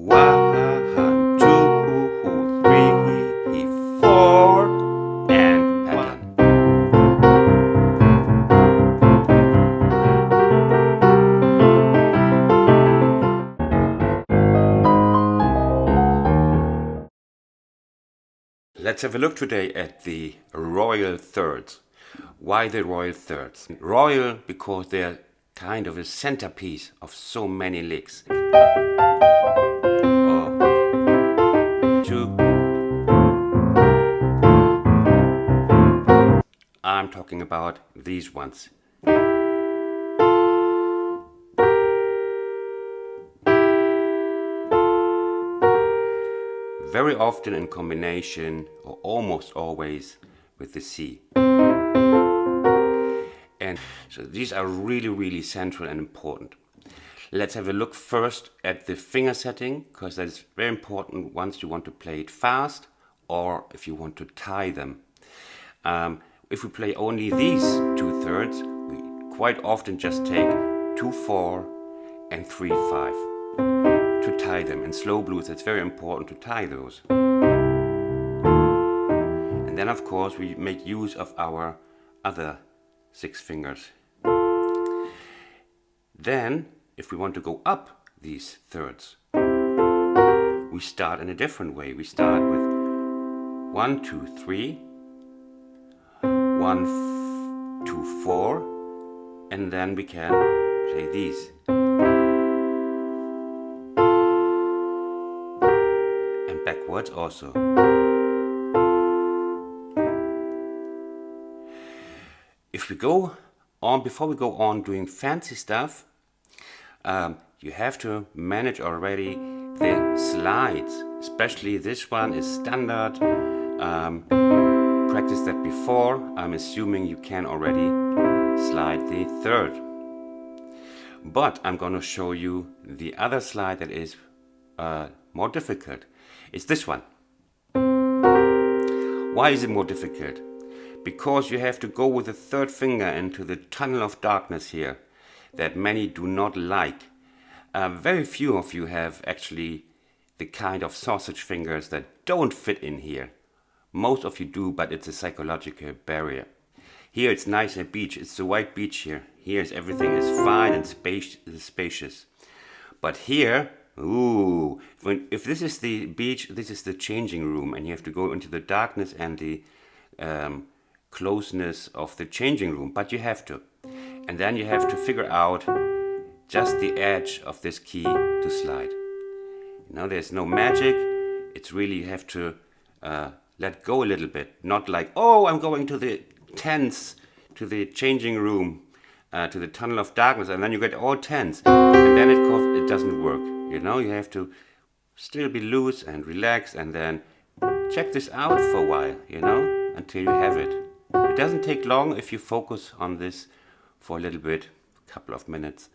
1, 2, 3, 4, and pattern. Let's have a look today at the royal thirds. Why the royal thirds? Royal because they're kind of a centerpiece of so many licks. I'm talking about these ones. Very often in combination, or almost always, with the C. And so these are really central and important. Let's have a look first at the finger setting, because that's very important once you want to play it fast or if you want to tie them. If we play only these two thirds, we quite often just take 2-4 and 3-5 to tie them. In slow blues, it's very important to tie those. And then, of course, we make use of our other 6 fingers. Then, if we want to go up these thirds, we start in a different way. We start with 1, 2, 3, 1, 2, 4, and then we can play these. And backwards also. If we go on, before we go on doing fancy stuff, you have to manage already the slides. Especially this one is standard. Practice that before. I'm assuming you can already slide the third. But I'm going to show you the other slide that is more difficult. It's this one. Why is it more difficult? Because you have to go with the third finger into the tunnel of darkness here that many do not like. Very few of you have actually the kind of sausage fingers that don't fit in here. Most of you do, but it's a psychological barrier. Here it's nice and beach. It's the white beach here. Here everything is fine and spacious. But here, ooh, if this is the beach, this is the changing room, and you have to go into the darkness and the closeness of the changing room. But you have to. And then you have to figure out just the edge of this key to slide. Now there's no magic. It's really you have to let go a little bit. Not like, oh, I'm going to the tense, to the changing room, to the tunnel of darkness, and then you get all tense. And then it doesn't work. You know, you have to still be loose and relax, and then check this out for a while, you know, until you have it. It doesn't take long if you focus on this for a little bit, a couple of minutes,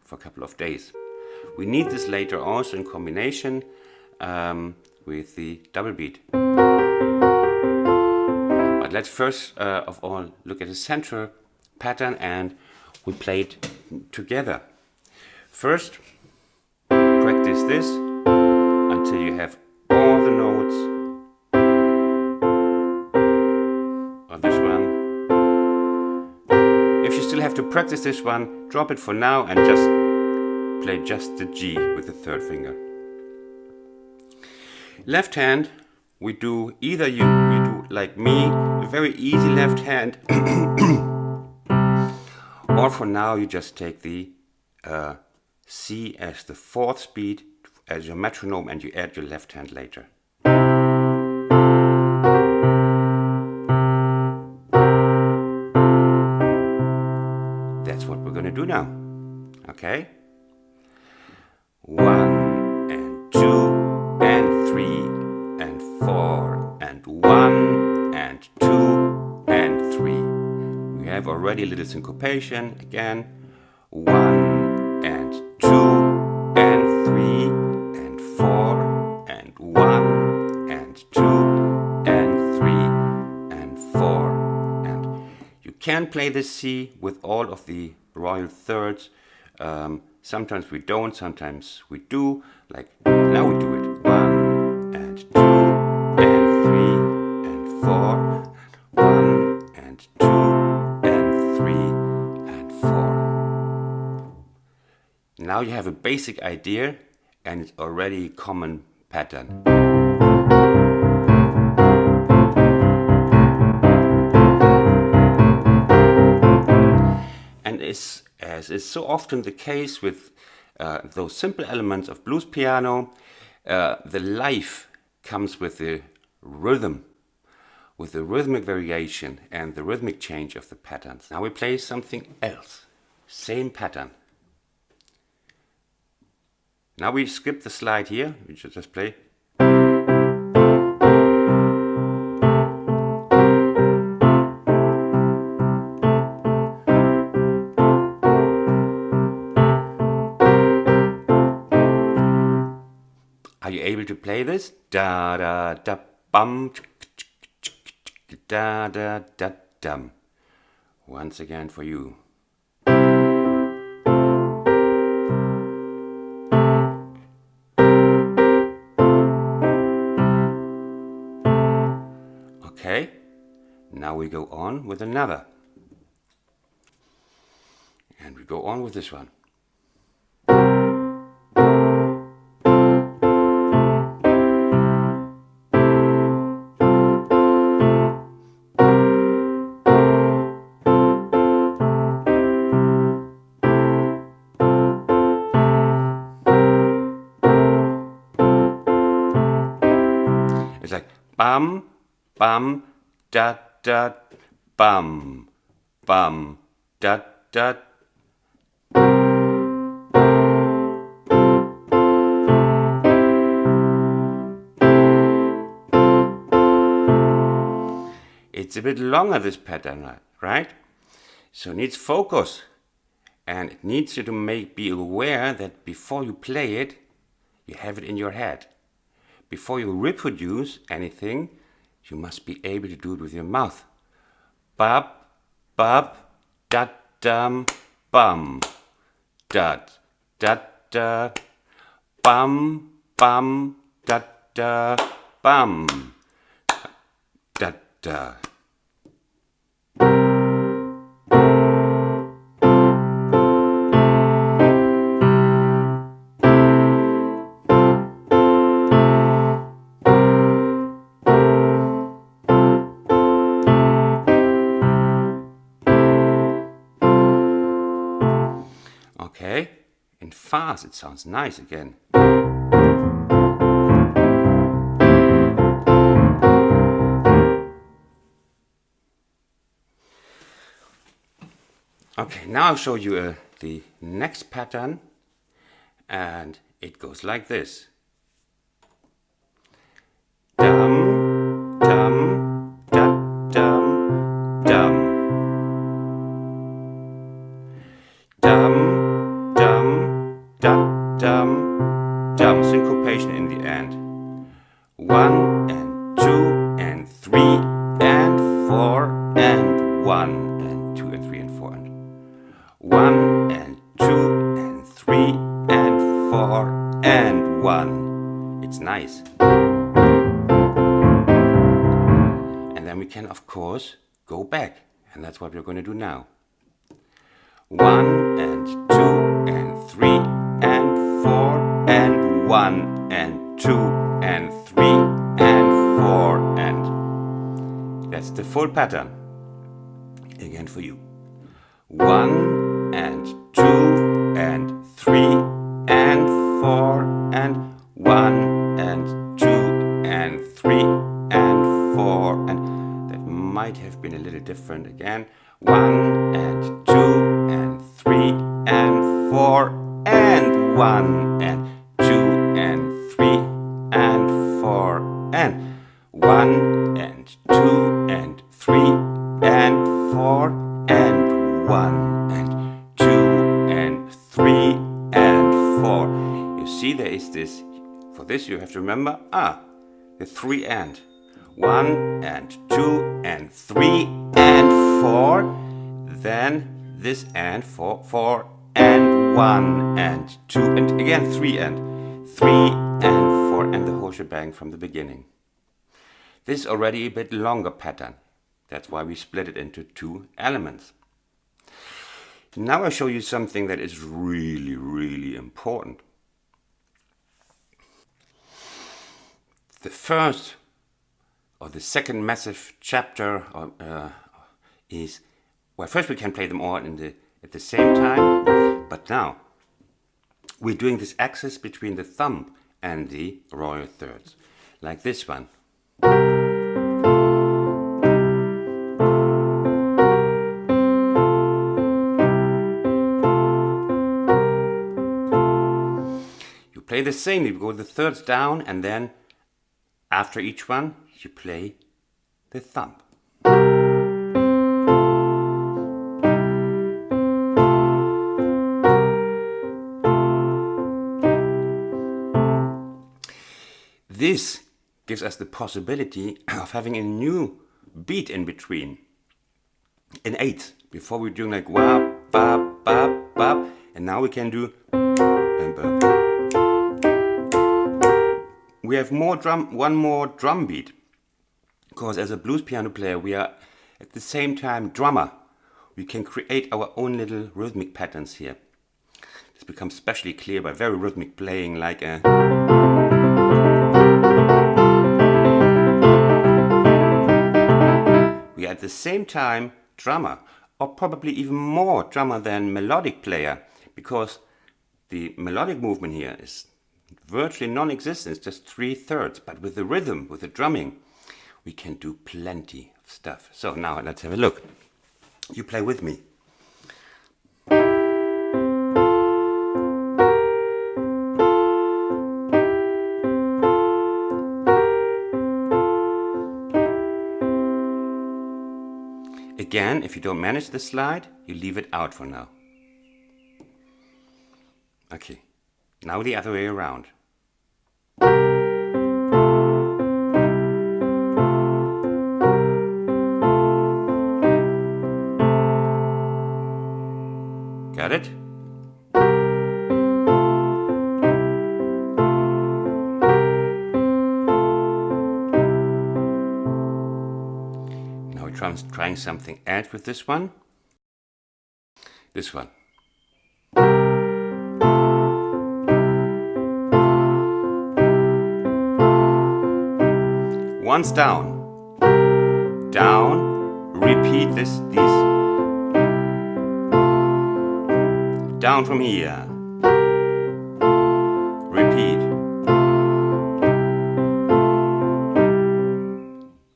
for a couple of days. We need this later also in combination with the double beat. But let's first of all look at the central pattern and we play it together. First, practice this until you have all the notes of this one. If you still have to practice this one, drop it for now and just play just the G with the third finger. Left hand, we do either you do like me, a very easy left hand, or for now you just take the C as the 4th speed as your metronome and you add your left hand later. That's what we're going to do now. Okay? 1 and 2 and 3 and 4 and 1 and 2 and 3. We have already a little syncopation again. 1 and 2 and 3 and 4 and 1 and 2 and 3 and 4. And you can play this C with all of the royal thirds. Sometimes we don't, sometimes we do. Like now we Now you have a basic idea and it's already a common pattern. And as is so often the case with those simple elements of blues piano, the life comes with the rhythm, with the rhythmic variation and the rhythmic change of the patterns. Now we play something else, same pattern. Now we skip the slide here, we should just play. Are you able to play this? Da da da bum, da da da dum. Once again for you. Okay, now we go on with another. And we go on with this one. It's like bum, bum, da, da, bum, bum, da, da. It's a bit longer, this pattern, right? So it needs focus. And it needs you to be aware that before you play it, you have it in your head. Before you reproduce anything, you must be able to do it with your mouth. Bub, bub, da, dum, bum, dad, da, da, bum, bum, da, da, bum, da, da. Okay, in fast it sounds nice again. Okay, now I'll show you the next pattern, and it goes like this. Dum, dum, da, dum, dum. Dum, dum, da, dum, dum. Syncopation in the end. 1 and 2 and 3 and 4 and 1 and 2 and 3 and 4 and 1 and 2 and 3 and 4 and 1. It's nice. And then we can, of course, go back. And that's what we're going to do now. 1 and 2 and 3 and 4 and 1 and 2 and 3 and 4 and... That's the full pattern. Again for you. 1 and 2 and 3 and 4 and 1 and 2 and 3 and 4 and... That might have been a little different again. 1 and 2 and 3 and 4 and 1 and 2 and 3 and 4 and 1 and 2 and 3 and 4 and 1 and 2 and 3 and 4. You see, there is this. For this you have to remember the 3 and 1 and 2 and 3 and 4. Then this and 4 and 1 and 2 and again 3 and 4 and the whole shebang from the beginning. This is already a bit longer pattern. That's why we split it into 2 elements. Now I show you something that is really, really important. The first or the second massive chapter is, well, first we can play them all at the same time, but now we're doing this axis between the thumb and the royal thirds, like this one. You play the same, you go the thirds down, and then after each one you play the thumb. This gives us the possibility of having a new beat in between, an eighth. Before we're doing like wah, ba, ba, ba, and now we can do. We have one more drum beat, because as a blues piano player, we are at the same time drummer. We can create our own little rhythmic patterns here. This becomes especially clear by very rhythmic playing, like a. We are at the same time drummer, or probably even more drummer than melodic player, because the melodic movement here is virtually non-existent, it's just 3/3. But with the rhythm, with the drumming, we can do plenty of stuff. So now let's have a look. You play with me. Again, if you don't manage the slide, you leave it out for now. Okay, now the other way around. Got it? Now we're trying something else with this one. This one. Once down, down, repeat these, down from here, repeat.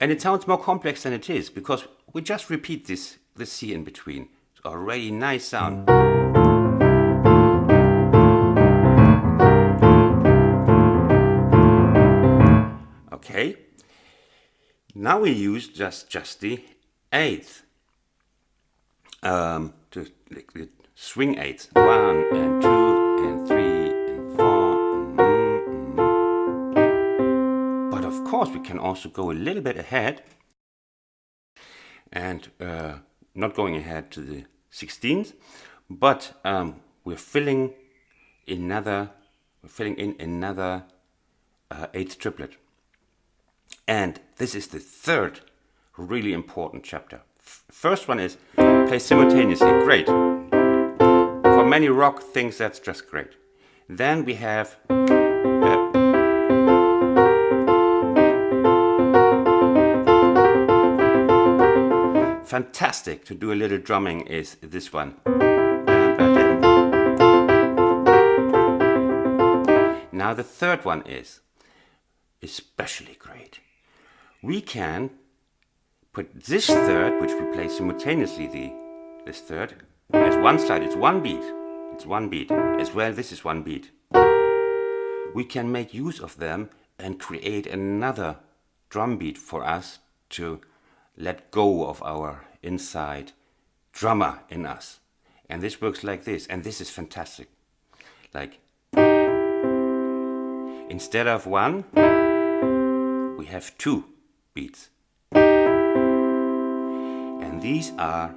And it sounds more complex than it is, because we just repeat this C in between. It's already nice sound. Okay. Now we use just the eighth, to the swing eighths. 1 and 2 and 3 and 4. But of course we can also go a little bit ahead, and not going ahead to the 16th, but we're filling in another eighth triplet. And this is the third really important chapter. First one is play simultaneously. Great. For many rock things, that's just great. Then we have fantastic to do a little drumming is this one. Now the third one is especially great. We can put this third, which we play simultaneously, this third, as one slide. It's one beat. It's one beat. As well, this is one beat. We can make use of them and create another drum beat for us to let go of our inside drummer in us. And this works like this, and this is fantastic. Like, instead of one, we have two beats. And these are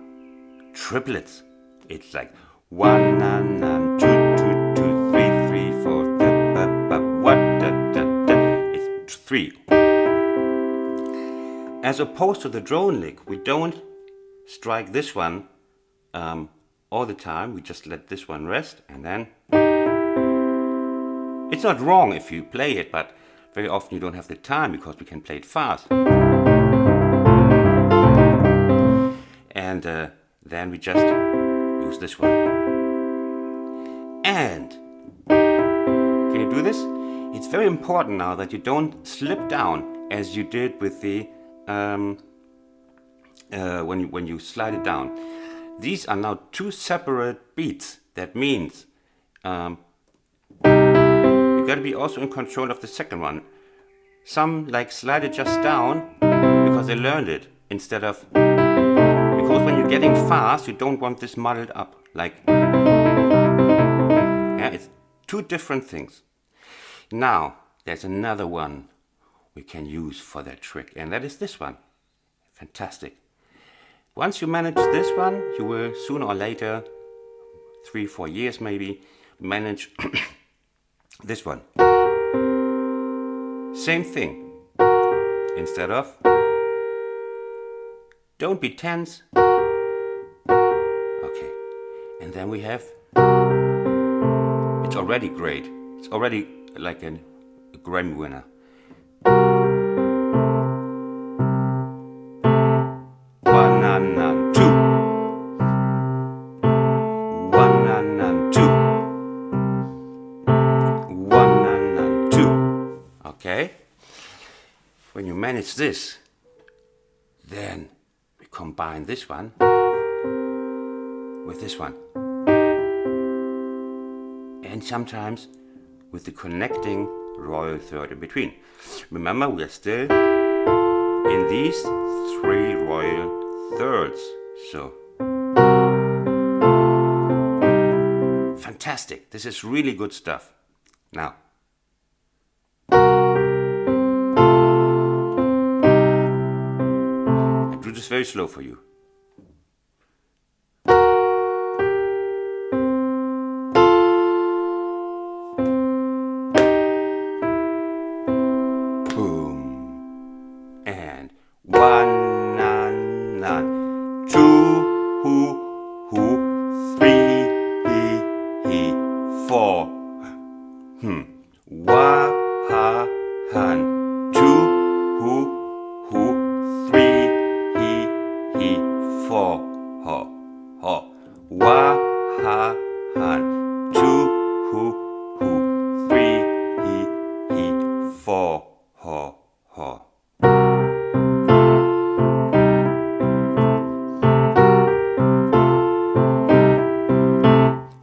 triplets. It's like 1 and 2 2 2 3 3 4 da, ba, ba, what, da, da, da. It's 3. As opposed to the drone lick, we don't strike this one all the time. We just let this one rest, and then it's not wrong if you play it, but very often you don't have the time because we can play it fast. And then we just use this one. And can you do this? It's very important now that you don't slip down as you did with the when you slide it down. These are now two separate beats. That means you got to be also in control of the second one. Some like slide it just down because they learned it instead of, because when you're getting fast you don't want this muddled up, like, yeah, it's two different things. Now there's another one we can use for that trick, and that is this one. Fantastic. Once you manage this one, you will sooner or later, 3-4 years maybe, manage this one. Same thing. Instead of, don't be tense. Okay. And then we have, it's already great. It's already like a Grammy winner. One and two. One and two. One and two. Okay? When you manage this, then we combine this one with this one. And sometimes with the connecting royal third in between. Remember, we are still in these 3 royal thirds. So fantastic. This is really good stuff. Now I do this very slow for you.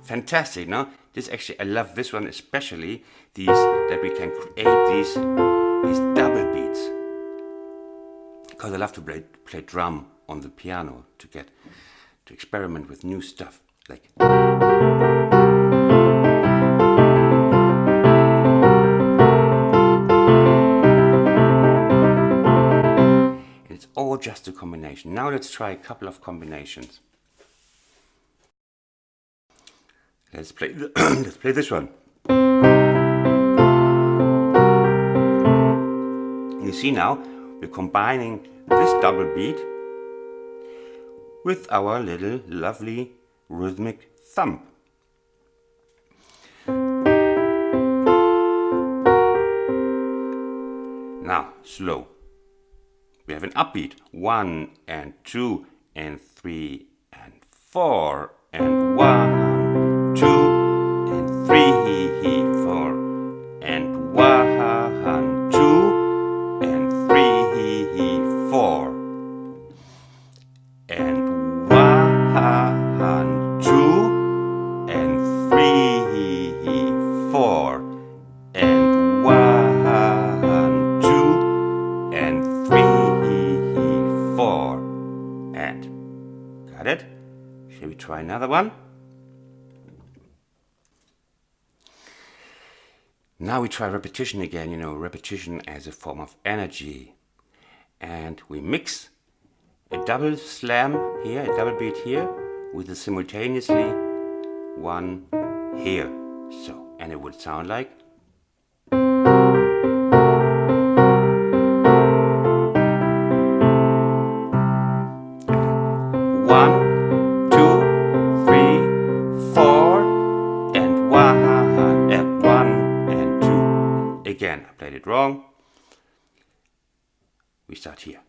Fantastic, no? This actually, I love this one especially, these, that we can create these double beats. Because I love to play drum on the piano to experiment with new stuff. Like, and it's all just a combination. Now let's try a couple of combinations. Let's play let's play this one. You see now, we're combining this double beat with our little lovely rhythmic thumb. Now, slow. We have an upbeat. 1 and 2 and 3 and 4 and 1. 2 and 3 4 and 1 2 and 3 4 and 1 2 and 3 4 and 1 2 and 3 4 and got it? Shall we try another one? Now we try repetition again, repetition as a form of energy. And we mix a double slam here, a double beat here, with a simultaneously one here. So, and it would sound like. 1, 2, 3, Again, I played it wrong. We start here.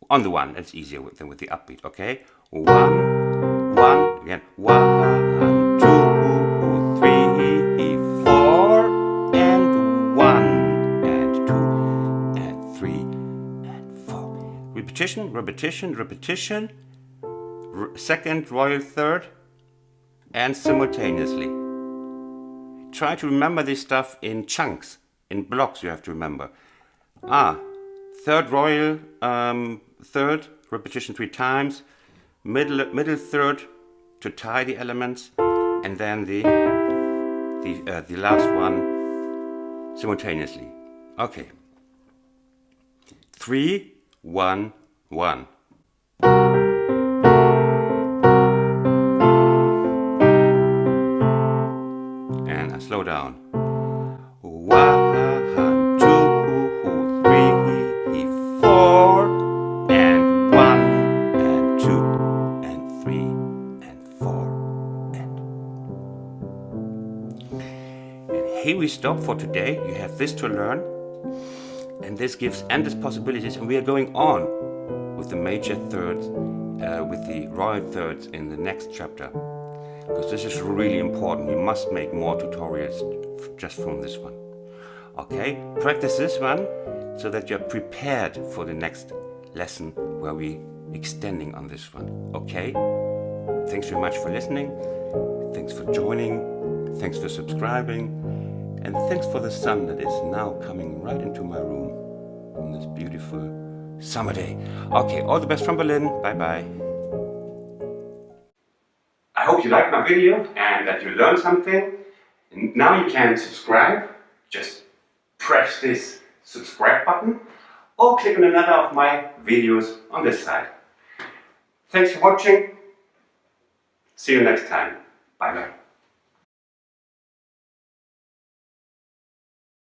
On the 1, it's easier than with the upbeat, okay? 1, 1, again. 1, 2, 3, 4, and 1, and 2, and 3, and 4. Repetition, repetition, repetition. Second, royal third, and simultaneously. Try to remember this stuff in chunks, in blocks you have to remember. Third royal, third, repetition 3 times, middle third to tie the elements, and then the last one simultaneously. Okay. 3, 1, 1. And I slow down. 1, 2, 3, 4, and 1, and 2, and 3, and 4, and here we stop for today. You have this to learn, and this gives endless possibilities, and we are going on with the major thirds, with the royal thirds in the next chapter, because this is really important. You must make more tutorials just from this one. Okay, practice this one so that you're prepared for the next lesson where we extending on this one. Okay, thanks very much for listening, thanks for joining, thanks for subscribing, and thanks for the sun that is now coming right into my room on this beautiful summer day. Okay, all the best from Berlin. Bye bye. I hope you liked my video and that you learned something. And now you can subscribe. Just press this subscribe button or click on another of my videos on this side. Thanks for watching. See you next time. Bye bye.